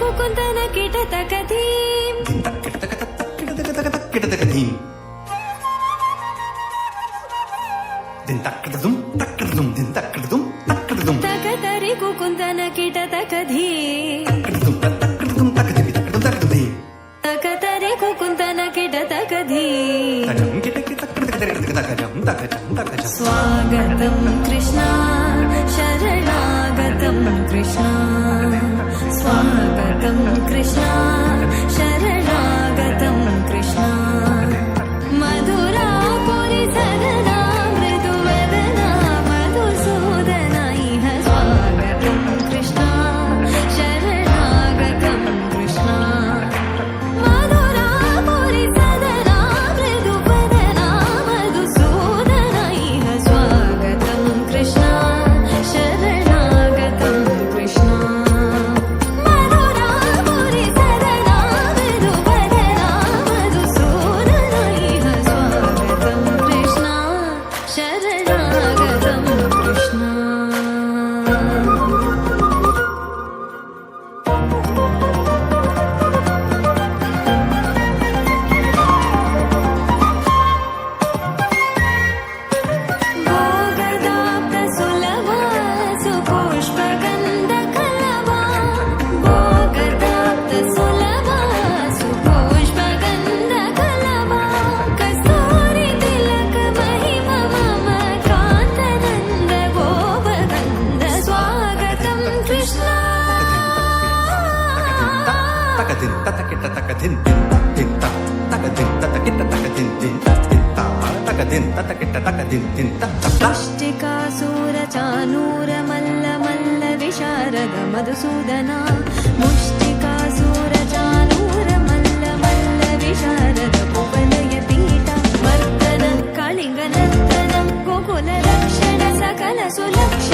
कुकुन्दन किटतकधीं किटतकधीं दिन तक्कदुम तक्कदुम दिन तक्कदुम तक्कदुम तकतरि कुकुन्दन किटतकधीं तक्कदुम तक्कदिमि तक्कदुम तक्कदुम तकतरि कुकुन्दन किटतकधीं स्वागतं कृष्णा शरणागतं कृष्णा स्वागतं कृष्णा शरणागतं कृष्णा मधुरापुरि सदना मृदुवदना मधुसूदना इह स्वागतं कृष्णा शरणागतं कृष्णा मधुरापुरि सदना मृदुवदना मधुसूदना इह स्वागतं कृष्णा शरणागतं कृष्णा मधुरापुरि सदना मृदुवदना मधुसूदना इह स्वागतं कृष्णा शरणागतं कृष्णा भोगदाप्तसुलभा सुपुष्पगन्धकलवा भोगदाप्तसुलभा सुपुष्पगन्धकलवा कस्तूरितिलकमहिम मम कान्तनन्द गोपगन्ध स्वागतं कृष्णा तकदिन ततकिट तकदिन दिन तकदिन ततकिट तकदिन दिन तकदिन ततकिट तकदिन दिन मुष्टिकासुरचानूरमल्ल विशारद मधुसूदना मुष्टिकासुरचानूरमल्ल विशारद कुवलयपीठ वर्धन कलिङ्गनर्तनं गोकुलरक्षण सकल सुलक्ष